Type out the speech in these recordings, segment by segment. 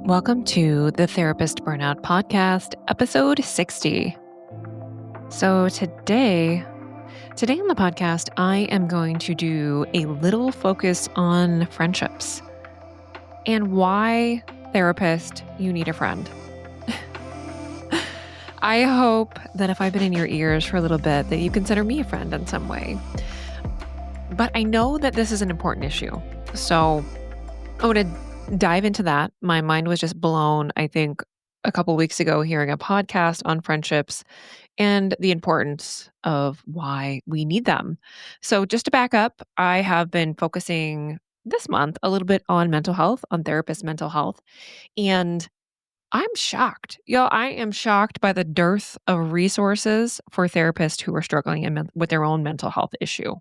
Welcome to the Therapist Burnout Podcast, episode 60. So today on the podcast, I am going to do a little focus on friendships and why, therapist, you need a friend. I hope that if I've been in your ears for a little bit, that you consider me a friend in some way. But I know that this is an important issue. So I want to dive into that. My mind was just blown, I think, a couple weeks ago hearing a podcast on friendships and the importance of why we need them. So, just to back up, I have been focusing this month a little bit on mental health, on therapist mental health. And I'm shocked. I am shocked by the dearth of resources for therapists who are struggling with their own mental health issue.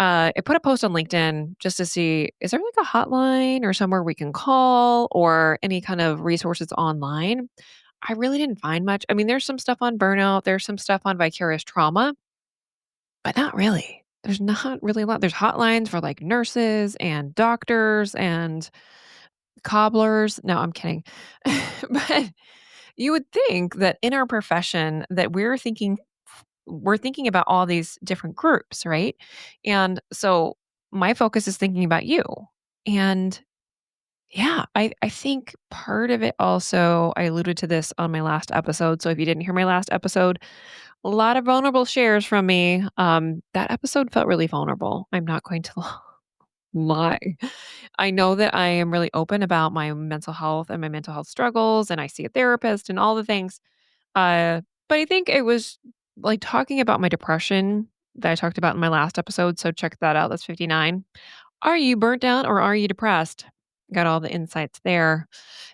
I put a post on LinkedIn just to see, is there like a hotline or somewhere we can call or any kind of resources online? I really didn't find much. I mean, there's some stuff on burnout, there's some stuff on vicarious trauma, but not really. There's not really a lot. There's hotlines for like nurses and doctors and cobblers. No, I'm kidding. But you would think that in our profession that we're thinking about all these different groups, right? And so my focus is thinking about you. And yeah, I think part of it also, I alluded to this on my last episode. So if you didn't hear my last episode, a lot of vulnerable shares from me. That episode felt really vulnerable. I'm not going to lie. I know that I am really open about my mental health and my mental health struggles, and I see a therapist and all the things. But I think it was like talking about my depression that I talked about in my last episode. So check that out. That's 59. Are you burnt out or are you depressed? Got all the insights there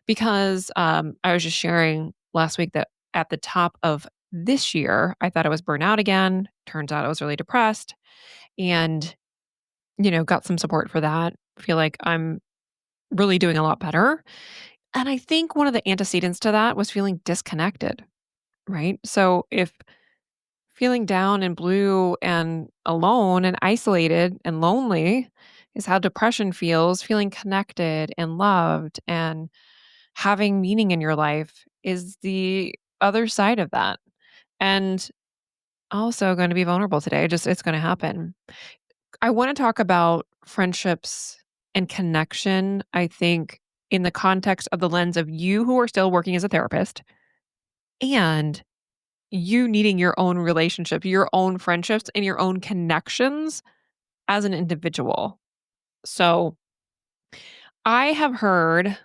because I was just sharing last week that at the top of this year, I thought I was burnt out again. Turns out I was really depressed and, got some support for that. Feel like I'm really doing a lot better. And I think one of the antecedents to that was feeling disconnected, right? So if feeling down and blue and alone and isolated and lonely is how depression feels. Feeling connected and loved and having meaning in your life is the other side of that. And also going to be vulnerable today. It's going to happen. I want to talk about friendships and connection, I think, in the context of the lens of you who are still working as a therapist and you needing your own relationship, your own friendships, and your own connections as an individual. So I have heard,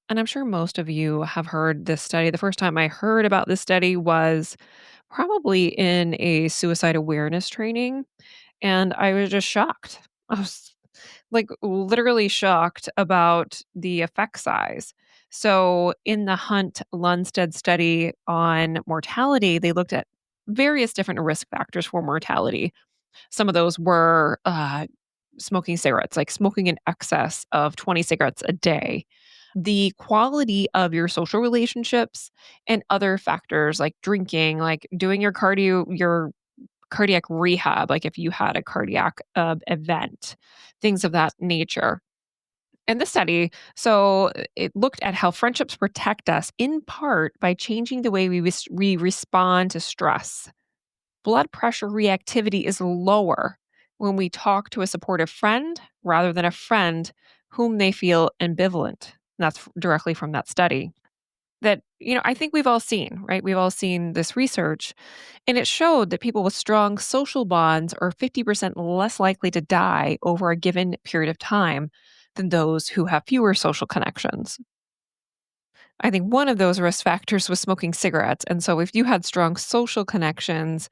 and I'm sure most of you have heard this study. The first time I heard about this study was probably in a suicide awareness training. And I was just shocked. I was like literally shocked about the effect size. So, in the Hunt Lunstad study on mortality, they looked at various different risk factors for mortality. Some of those were smoking cigarettes, like smoking in excess of 20 cigarettes a day, the quality of your social relationships, and other factors like drinking, like doing your cardiac rehab, like if you had a cardiac event, things of that nature. And this study, so it looked at how friendships protect us in part by changing the way we respond to stress. Blood pressure reactivity is lower when we talk to a supportive friend rather than a friend whom they feel ambivalent. And that's directly from that study that, I think we've all seen, right? We've all seen this research, and it showed that people with strong social bonds are 50% less likely to die over a given period of time than those who have fewer social connections. I think one of those risk factors was smoking cigarettes. And so if you had strong social connections,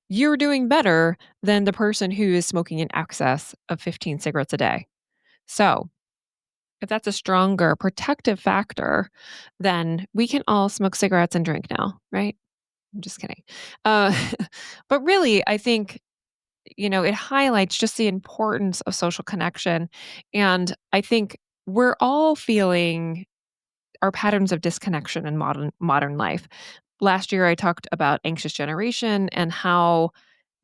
you're doing better than the person who is smoking in excess of 15 cigarettes a day. So if that's a stronger protective factor, then we can all smoke cigarettes and drink now, right? I'm just kidding. Uh, but really, I think, it highlights just the importance of social connection. And I think we're all feeling our patterns of disconnection in modern life. Last year, I talked about anxious generation and how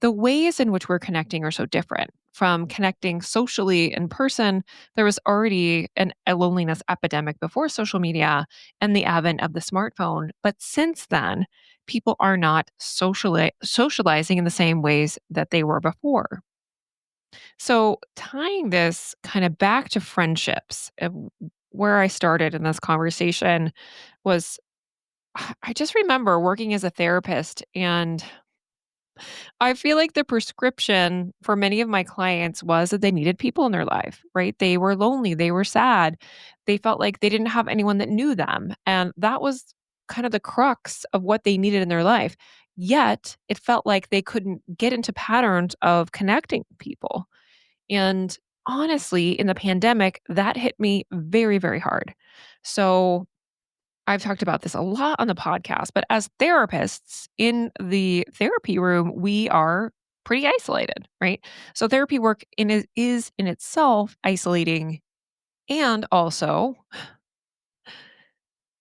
the ways in which we're connecting are so different. from connecting socially in person. There was already a loneliness epidemic before social media and the advent of the smartphone. But since then, people are not socializing in the same ways that they were before. So, tying this kind of back to friendships, where I started in this conversation was I just remember working as a therapist, and I feel like the prescription for many of my clients was that they needed people in their life, right? They were lonely, they were sad, they felt like they didn't have anyone that knew them. And that was kind of the crux of what they needed in their life. Yet it felt like they couldn't get into patterns of connecting with people. And honestly, in the pandemic, that hit me very, very hard. So I've talked about this a lot on the podcast, but as therapists in the therapy room, we are pretty isolated, right? So therapy work is in itself isolating. And also,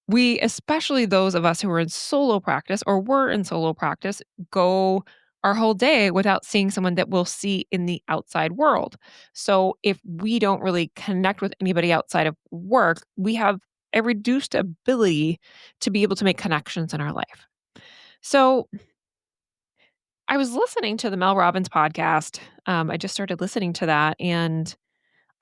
we, especially those of us who are in solo practice or were in solo practice, go our whole day without seeing someone that we'll see in the outside world. So if we don't really connect with anybody outside of work, we have a reduced ability to be able to make connections in our life. So I was listening to the Mel Robbins podcast. I just started listening to that, and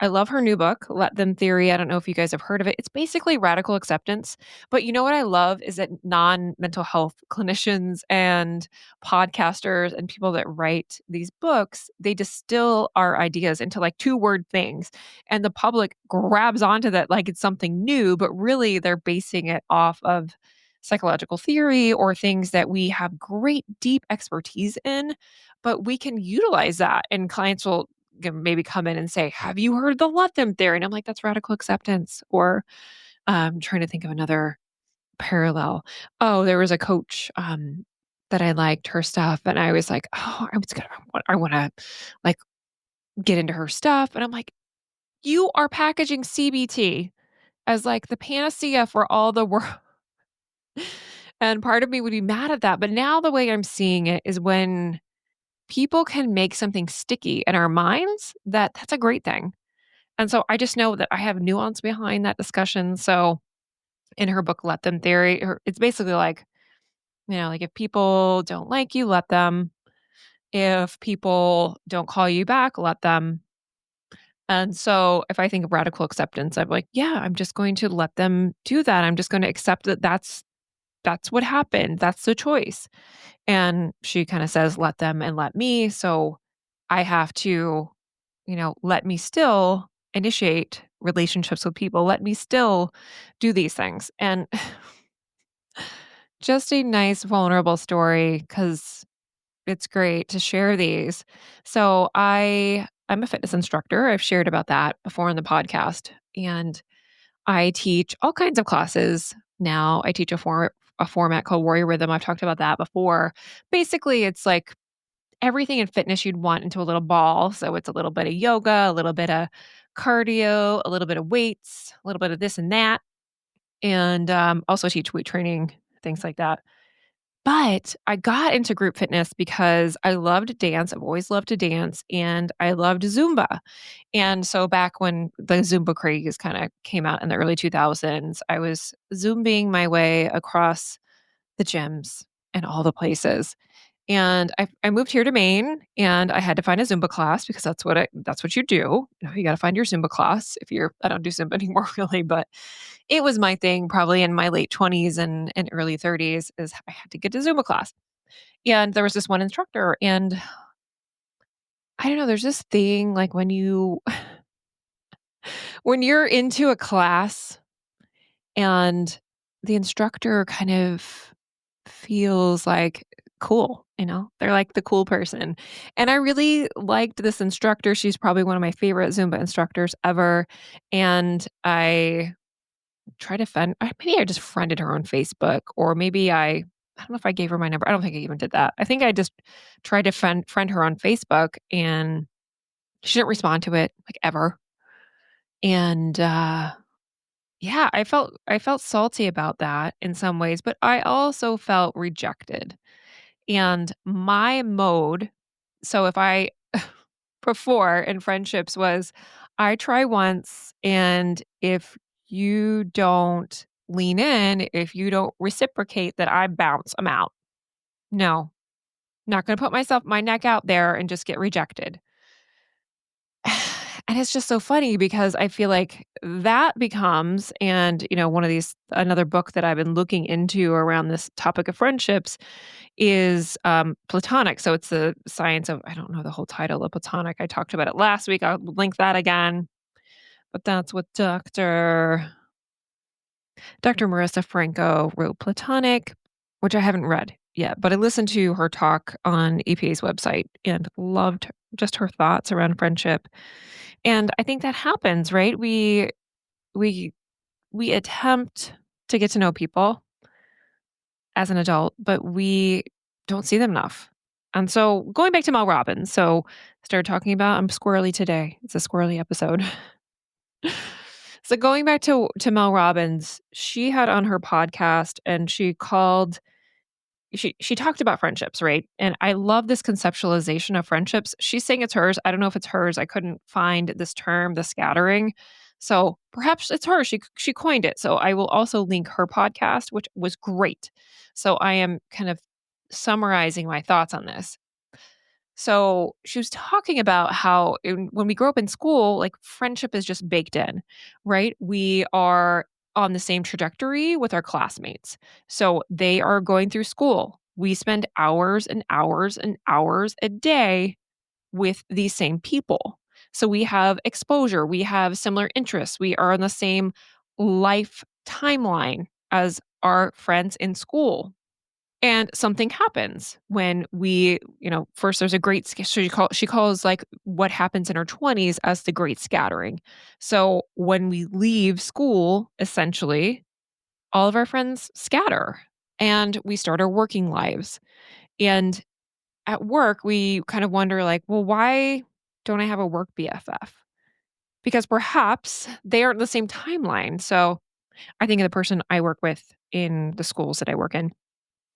I love her new book, Let Them Theory. I don't know if you guys have heard of it. It's basically radical acceptance. But you know what I love is that non mental health clinicians and podcasters and people that write these books, they distill our ideas into like two-word things. And the public grabs onto that like it's something new, but really they're basing it off of psychological theory or things that we have great deep expertise in, but we can utilize that. And clients will maybe come in and say, "Have you heard the let them theory?" And I'm like, "That's radical acceptance." Or trying to think of another parallel. Oh, there was a coach that I liked her stuff, and I was like, "Oh, I want to like get into her stuff." And I'm like, "You are packaging CBT as like the panacea for all the world." And part of me would be mad at that. But now the way I'm seeing it is when people can make something sticky in our minds, that's a great thing. And so I just know that I have nuance behind that discussion. So in her book, Let Them Theory, it's basically like, like if people don't like you, let them. If people don't call you back, let them. And so if I think of radical acceptance, I'm like, yeah, I'm just going to let them do that. I'm just going to accept that that's what happened. That's the choice. And she kind of says, let them and let me. So I have to, let me still initiate relationships with people. Let me still do these things. And just a nice, vulnerable story because it's great to share these. So I'm a fitness instructor. I've shared about that before on the podcast. And I teach all kinds of classes now. I teach a format called Warrior Rhythm. I've talked about that before. Basically, it's like everything in fitness you'd want into a little ball. So it's a little bit of yoga, a little bit of cardio, a little bit of weights, a little bit of this and that, and also teach weight training, things like that. But I got into group fitness because I loved dance. I've always loved to dance, and I loved Zumba. And so back when the Zumba craze kind of came out in the early 2000s, I was Zumbaing my way across the gyms and all the places. And I moved here to Maine, and I had to find a Zumba class because that's what you do. You got to find your Zumba class. If you're I don't do Zumba anymore really, but it was my thing probably in my late 20s and early 30s is I had to get to Zumba class. And there was this one instructor, and I don't know, there's this thing like when you're into a class and the instructor kind of feels like cool, they're like the cool person. And I really liked this instructor. She's probably one of my favorite Zumba instructors ever. And I tried to maybe I just friended her on Facebook, or maybe I don't know if I gave her my number. I don't think I even did that. I think I just tried to friend her on Facebook, and she didn't respond to it like ever. And yeah, I felt salty about that in some ways, but I also felt rejected. And my mode, so if I before in friendships was I try once, and if you don't lean in, if you don't reciprocate, that I bounce, I'm out. No, not gonna put my neck out there and just get rejected. And it's just so funny because I feel like that becomes and, one of these another book that I've been looking into around this topic of friendships is, Platonic. So it's the science of I don't know the whole title of Platonic. I talked about it last week. I'll link that again. But that's what Dr. Marissa Franco wrote Platonic, which I haven't read yet, but I listened to her talk on EPA's website and loved just her thoughts around friendship. And I think that happens, right? We we attempt to get to know people as an adult, but we don't see them enough. And so going back to Mel Robbins, so started talking about I'm squirrely today. It's a squirrely episode. So going back to Mel Robbins, she had on her podcast and she talked about friendships, right? And I love this conceptualization of friendships. She's saying it's hers. I don't know if it's hers. I couldn't find this term, the scattering. So perhaps it's her. She coined it. So I will also link her podcast, which was great. So I am kind of summarizing my thoughts on this. So she was talking about how when we grow up in school, like friendship is just baked in, right? We are on the same trajectory with our classmates. So they are going through school. We spend hours and hours and hours a day with these same people. So we have exposure, we have similar interests, we are on the same life timeline as our friends in school. And something happens when first there's a great she calls like what happens in our 20s as the great scattering. So when we leave school, essentially, all of our friends scatter and we start our working lives. And at work, we kind of wonder like, well, why don't I have a work BFF? Because perhaps they aren't the same timeline. So I think of the person I work with in the schools that I work in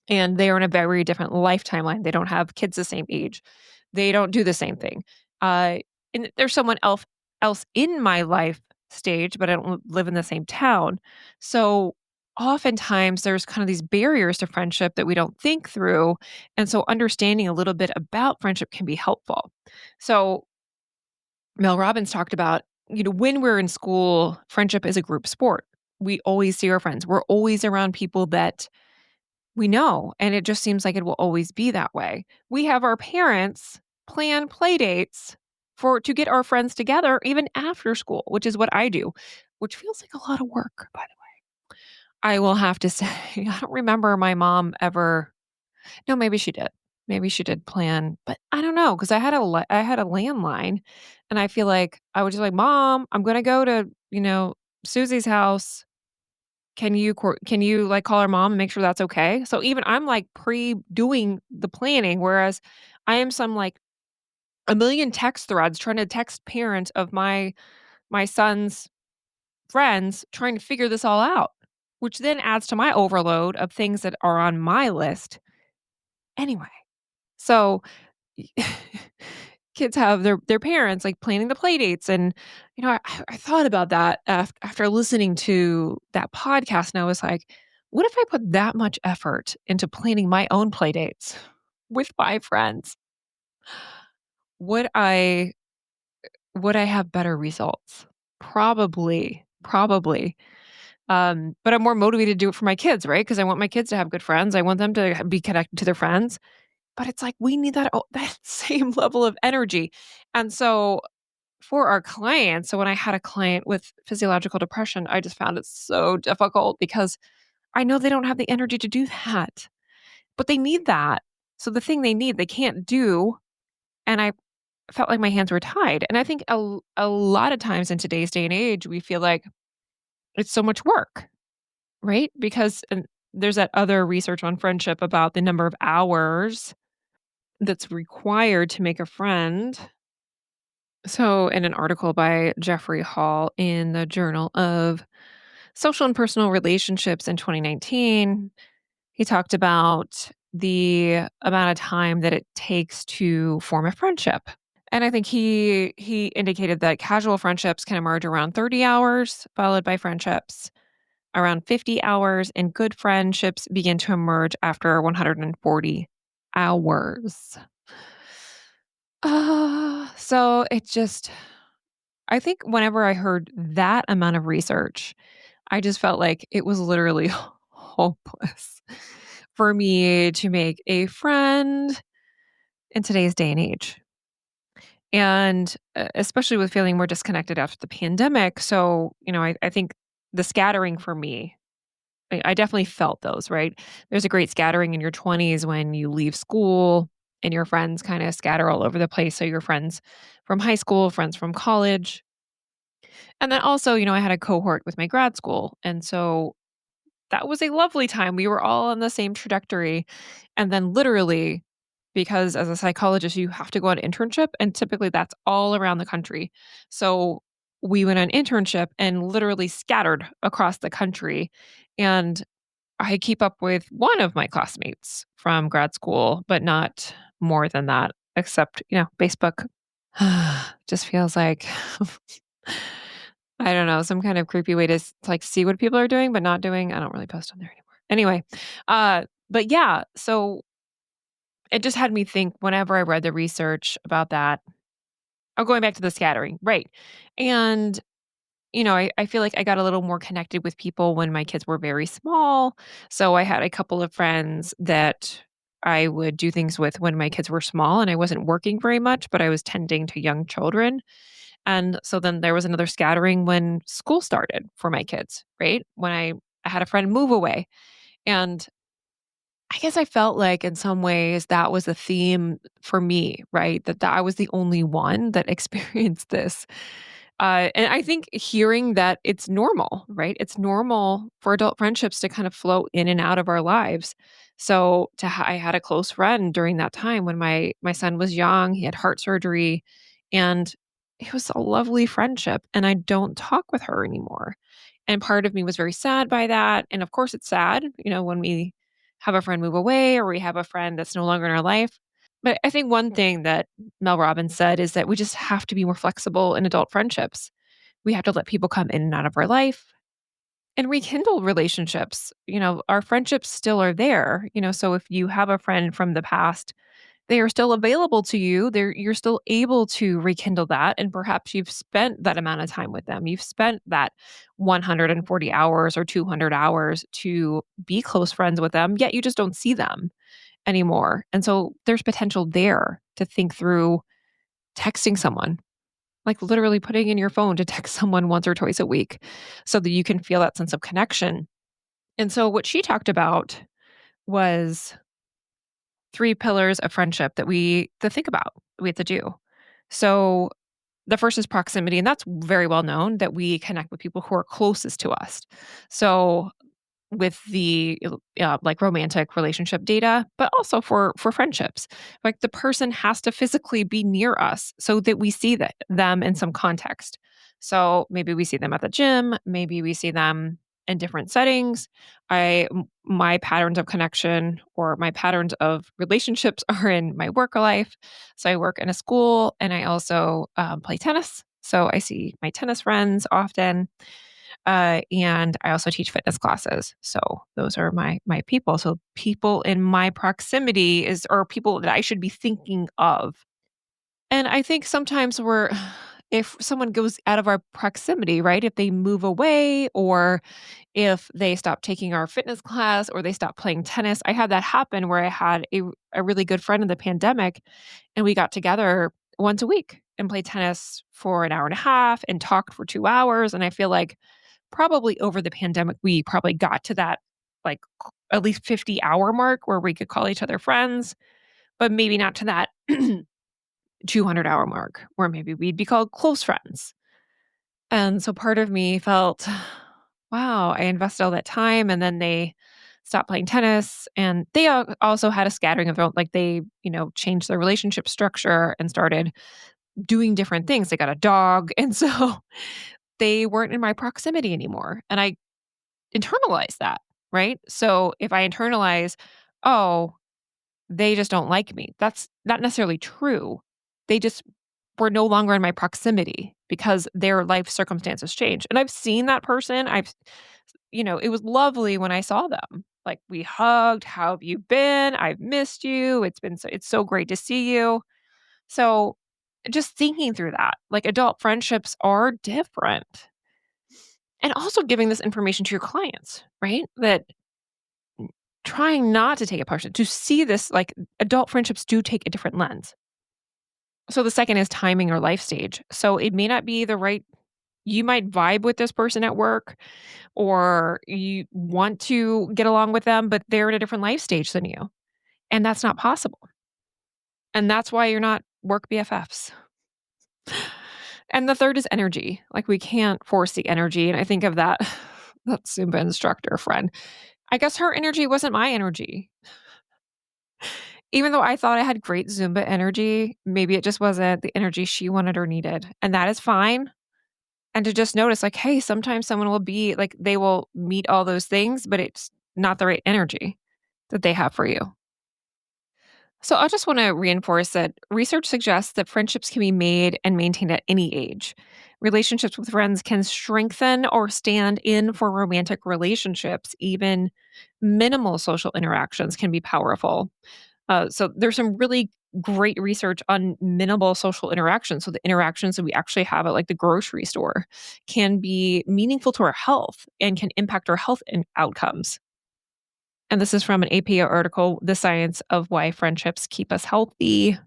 and they are in a very different life timeline. They don't have kids the same age. They don't do the same thing. Uh, and there's someone else in my life stage, but I don't live in the same town. So oftentimes there's kind of these barriers to friendship that we don't think through. And so understanding a little bit about friendship can be helpful. So Mel Robbins talked about, when we're in school, friendship is a group sport. We always see our friends. We're always around people that we know, and it just seems like it will always be that way. We have our parents plan play dates to get our friends together even after school, which is what I do, which feels like a lot of work, by the way. I will have to say, I don't remember my mom ever no, maybe she did. Maybe she did plan, but I don't know because I had a landline, and I feel like I was just like, "Mom, I'm gonna go to, Susie's house can you, like, call our mom and make sure that's okay?" So even I'm, like, pre-doing the planning, whereas I am some, like, a million text threads trying to text parents of my son's friends trying to figure this all out, which then adds to my overload of things that are on my list anyway. So kids have their parents, like, planning the play dates, and, I thought about that after listening to that podcast, and I was like, "What if I put that much effort into planning my own play dates with my friends? Would I would I have better results?" Probably, probably, but I'm more motivated to do it for my kids, right? Because I want my kids to have good friends, I want them to be connected to their friends. But it's like we need that same level of energy. And so for our clients, so when I had a client with physiological depression, I just found it so difficult because I know they don't have the energy to do that, but they need that. So the thing they need, they can't do. And I felt like my hands were tied. And I think a lot of times in today's day and age, we feel like it's so much work, right? Because and there's that other research on friendship about the number of hours that's required to make a friend. So, in an article by Jeffrey Hall in the Journal of Social and Personal Relationships in 2019, he talked about the amount of time that it takes to form a friendship. And I think he indicated that casual friendships can emerge around 30 hours, followed by friendships around 50 hours, and good friendships begin to emerge after 140 hours. So it just I think whenever I heard that amount of research, I just felt like it was literally hopeless for me to make a friend in today's day and age. And especially with feeling more disconnected after the pandemic. So, I think the scattering for me, I definitely felt those, right? There's a great scattering in your 20s when you leave school and your friends kind of scatter all over the place. So, your friends from high school, friends from college. And then also, I had a cohort with my grad school. And so that was a lovely time. We were all on the same trajectory. And then literally, because as a psychologist, you have to go on internship, and typically that's all around the country. So we went on internship and literally scattered across the country. And I keep up with one of my classmates from grad school, but not more than that, except, Facebook. Just feels like I don't know, some kind of creepy way to like see what people are doing, but not doing. I don't really post on there anymore. Anyway, but yeah, so it just had me think whenever I read the research about that. Oh, going back to the scattering, right? And I feel like I got a little more connected with people when my kids were very small. So I had a couple of friends that I would do things with when my kids were small, and I wasn't working very much, but I was tending to young children. And so then there was another scattering when school started for my kids, right? When I had a friend move away. And I guess I felt like in some ways that was a theme for me, right? That I was the only one that experienced this. And I think hearing that it's normal, right? It's normal for adult friendships to kind of flow in and out of our lives. So I had a close friend during that time when my son was young. He had heart surgery, and it was a lovely friendship. And I don't talk with her anymore. And part of me was very sad by that. And of course, it's sad, when we have a friend move away or we have a friend that's no longer in our life. But I think one thing that Mel Robbins said is that we just have to be more flexible in adult friendships. We have to let people come in and out of our life and rekindle relationships. Our friendships still are there. So if you have a friend from the past, they are still available to you. You're still able to rekindle that. And perhaps you've spent that amount of time with them. You've spent that 140 hours or 200 hours to be close friends with them, yet you just don't see them anymore. And so there's potential there to think through texting someone, like literally putting in your phone to text someone once or twice a week so that you can feel that sense of connection. And so what she talked about was three pillars of friendship that we to think about, we have to do. So the first is proximity, and that's very well known that we connect with people who are closest to us. So with the like romantic relationship data, but also for friendships. Like the person has to physically be near us so that we see them in some context. So maybe we see them at the gym, maybe we see them in different settings. My patterns of connection or my patterns of relationships are in my work life. So I work in a school and I also play tennis. So I see my tennis friends often, and I also teach fitness classes. So those are my people. So people in my proximity is or people that I should be thinking of. And I think sometimes if someone goes out of our proximity, right? If they move away or if they stop taking our fitness class or they stop playing tennis. I had that happen where I had a really good friend in the pandemic and we got together once a week and played tennis for an hour and a half and talked for 2 hours. And I feel like probably over the pandemic, we probably got to that like at least 50-hour mark where we could call each other friends, but maybe not to that 200-hour mark where maybe we'd be called close friends. And so part of me felt, wow, I invested all that time and then they stopped playing tennis and they also had a scattering of like they, changed their relationship structure and started doing different things. They got a dog. And so they weren't in my proximity anymore. And I internalize that, right? So if I internalize, oh, they just don't like me, that's not necessarily true. They just were no longer in my proximity because their life circumstances changed. And I've seen that person. It was lovely when I saw them. Like we hugged, "How have you been? I've missed you. It's so great to see you." So just thinking through that, like adult friendships are different. And also giving this information to your clients, right? That trying not to take it personally, to see this like adult friendships do take a different lens. So the second is timing or life stage. So it may not be the right, you might vibe with this person at work or you want to get along with them, but they're in a different life stage than you. And that's not possible. And that's why you're not work BFFs. And the third is energy. Like we can't force the energy. And I think of that Zumba instructor friend. I guess her energy wasn't my energy. Even though I thought I had great Zumba energy, maybe it just wasn't the energy she wanted or needed. And that is fine. And to just notice, like, hey, sometimes someone will be like, they will meet all those things, but it's not the right energy that they have for you. So I just want to reinforce that research suggests that friendships can be made and maintained at any age. Relationships with friends can strengthen or stand in for romantic relationships. Even minimal social interactions can be powerful. So there's some really great research on minimal social interactions. So the interactions that we actually have at like the grocery store can be meaningful to our health and can impact our health and outcomes. And this is from an APA article, The Science of Why Friendships Keep Us Healthy.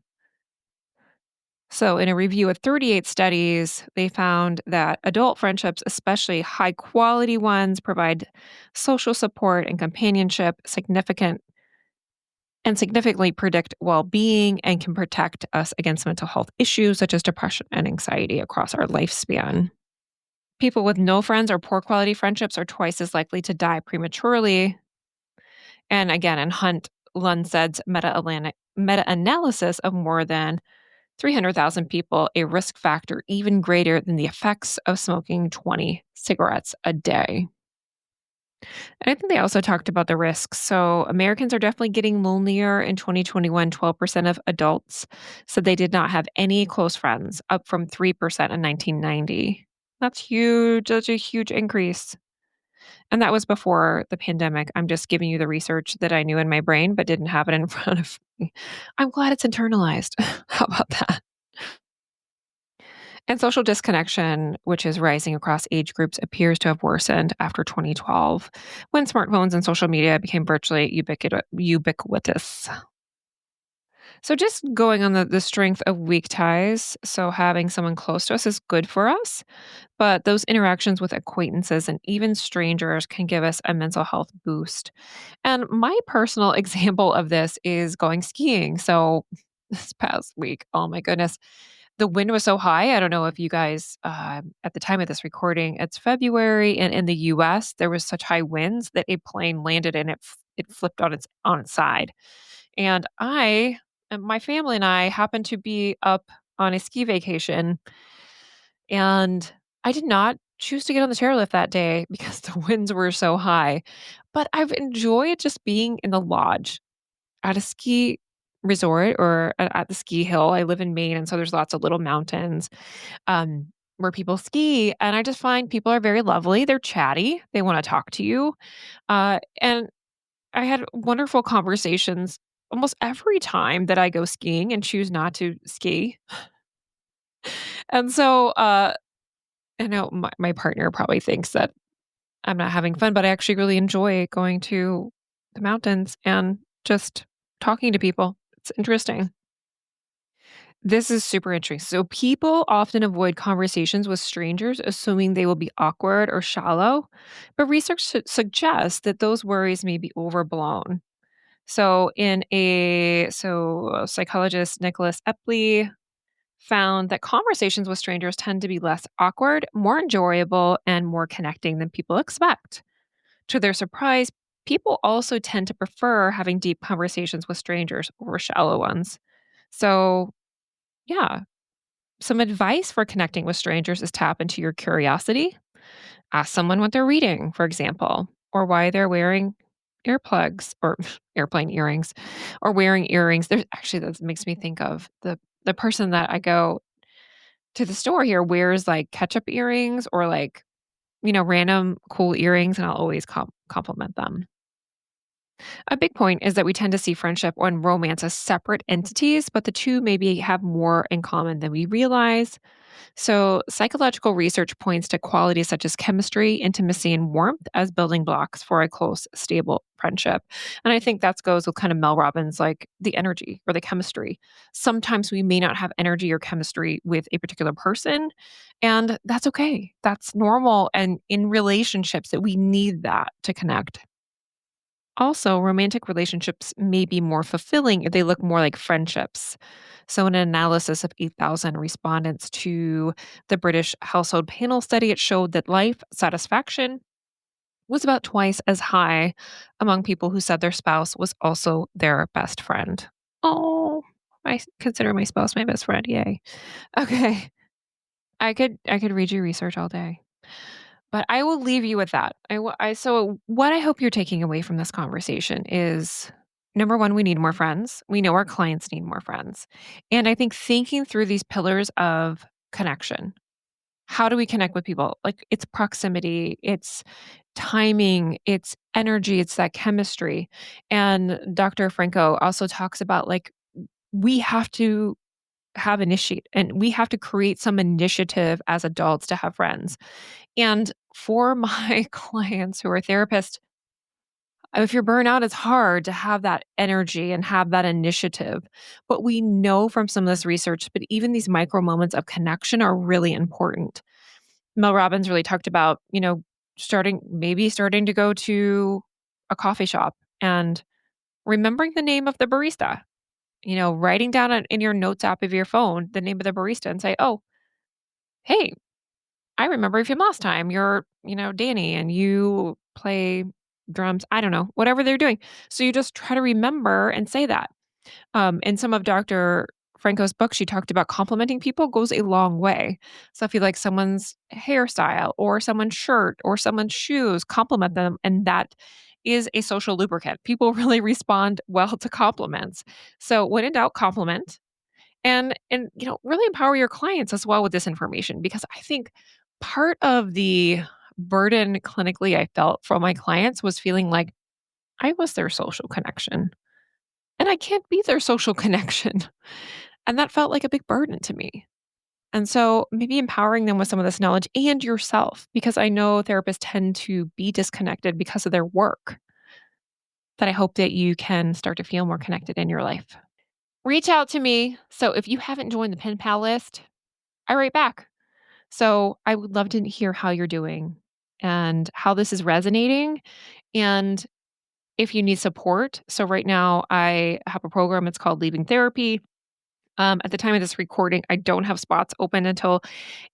So, in a review of 38 studies, they found that adult friendships, especially high quality ones, provide social support and companionship, significantly predict well being, and can protect us against mental health issues such as depression and anxiety across our lifespan. People with no friends or poor quality friendships are twice as likely to die prematurely. And again, in Hunt Lundsted's meta-analysis of more than 300,000 people, a risk factor even greater than the effects of smoking 20 cigarettes a day. And I think they also talked about the risks. So Americans are definitely getting lonelier. In 2021, 12% of adults said they did not have any close friends, up from 3% in 1990. That's huge. That's a huge increase. And that was before the pandemic. I'm just giving you the research that I knew in my brain, but didn't have it in front of me. I'm glad it's internalized. How about that? And social disconnection, which is rising across age groups, appears to have worsened after 2012 when smartphones and social media became virtually ubiquitous. So, just going on the strength of weak ties, so having someone close to us is good for us, but those interactions with acquaintances and even strangers can give us a mental health boost. And my personal example of this is going skiing. So, this past week, oh my goodness, the wind was so high. I don't know if you guys, at the time of this recording, it's February, and in the US, there was such high winds that a plane landed and it flipped on its side. And my family and I happened to be up on a ski vacation, and I did not choose to get on the chairlift that day because the winds were so high. But I've enjoyed just being in the lodge at a ski resort or at the ski hill. I live in Maine, and so there's lots of little mountains where people ski. And I just find people are very lovely. They're chatty. They want to talk to you. And I had wonderful conversations almost every time that I go skiing and choose not to ski. And so I know my partner probably thinks that I'm not having fun, but I actually really enjoy going to the mountains and just talking to people. It's interesting. This is super interesting. So, people often avoid conversations with strangers, assuming they will be awkward or shallow. But research suggests that those worries may be overblown. Psychologist Nicholas Epley found that conversations with strangers tend to be less awkward, more enjoyable, and more connecting than people expect. To their surprise, people also tend to prefer having deep conversations with strangers over shallow ones. So, yeah, some advice for connecting with strangers is tap into your curiosity. Ask someone what they're reading, for example, or why they're wearing earplugs or airplane earrings or wearing earrings. There's actually, that makes me think of the person that I go to the store here wears like ketchup earrings or like, random cool earrings, and I'll always compliment them. A big point is that we tend to see friendship and romance as separate entities, but the two maybe have more in common than we realize. So, psychological research points to qualities such as chemistry, intimacy, and warmth as building blocks for a close, stable friendship. And I think that goes with kind of Mel Robbins, like the energy or the chemistry. Sometimes we may not have energy or chemistry with a particular person, and that's okay. That's normal. And in relationships, that we need that to connect. Also, romantic relationships may be more fulfilling if they look more like friendships. So, an analysis of 8,000 respondents to the British Household Panel study, it showed that life satisfaction was about twice as high among people who said their spouse was also their best friend. Oh, consider my spouse my best friend. Yay. Okay. I could read you research all day. But I will leave you with that. So what I hope you're taking away from this conversation is number one, we need more friends. We know our clients need more friends. And I think thinking through these pillars of connection. How do we connect with people? Like it's proximity, it's timing, it's energy, it's that chemistry. And Dr. Franco also talks about like we have to have initiate and we have to create some initiative as adults to have friends. And for my clients who are therapists, if you're burnout, it's hard to have that energy and have that initiative. But we know from some of this research, but even these micro moments of connection are really important. Mel Robbins really talked about, starting to go to a coffee shop and remembering the name of the barista, writing down in your notes app of your phone the name of the barista and say, oh, hey, I remember from last time you're, Danny and you play drums. I don't know, whatever they're doing. So you just try to remember and say that. In some of Dr. Franco's books, she talked about complimenting people goes a long way. So if you like someone's hairstyle or someone's shirt or someone's shoes, compliment them. And that is a social lubricant. People really respond well to compliments. So when in doubt, compliment and really empower your clients as well with this information because I think part of the burden clinically I felt from my clients was feeling like I was their social connection and I can't be their social connection. And that felt like a big burden to me. And so maybe empowering them with some of this knowledge and yourself, because I know therapists tend to be disconnected because of their work, that I hope that you can start to feel more connected in your life. Reach out to me. So if you haven't joined the pen pal list, I write back. So I would love to hear how you're doing and how this is resonating and if you need support. So right now I have a program, it's called Leaving Therapy. At the time of this recording, I don't have spots open until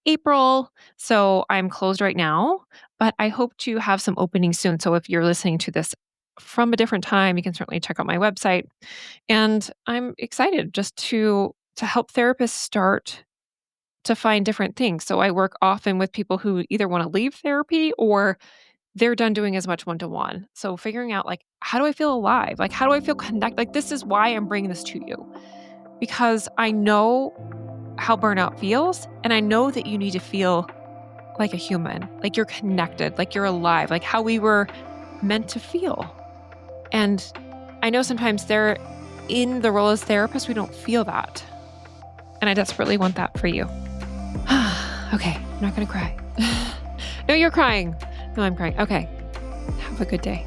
April. So I'm closed right now, but I hope to have some openings soon. So if you're listening to this from a different time, you can certainly check out my website. And I'm excited just to help therapists start to find different things. So I work often with people who either want to leave therapy or they're done doing as much one-to-one. So figuring out like, how do I feel alive? Like, how do I feel connected? Like, this is why I'm bringing this to you because I know how burnout feels. And I know that you need to feel like a human, like you're connected, like you're alive, like how we were meant to feel. And I know sometimes they're in the role as therapists, we don't feel that. And I desperately want that for you. Okay, I'm not going to cry. No, you're crying. No, I'm crying. Okay. Have a good day.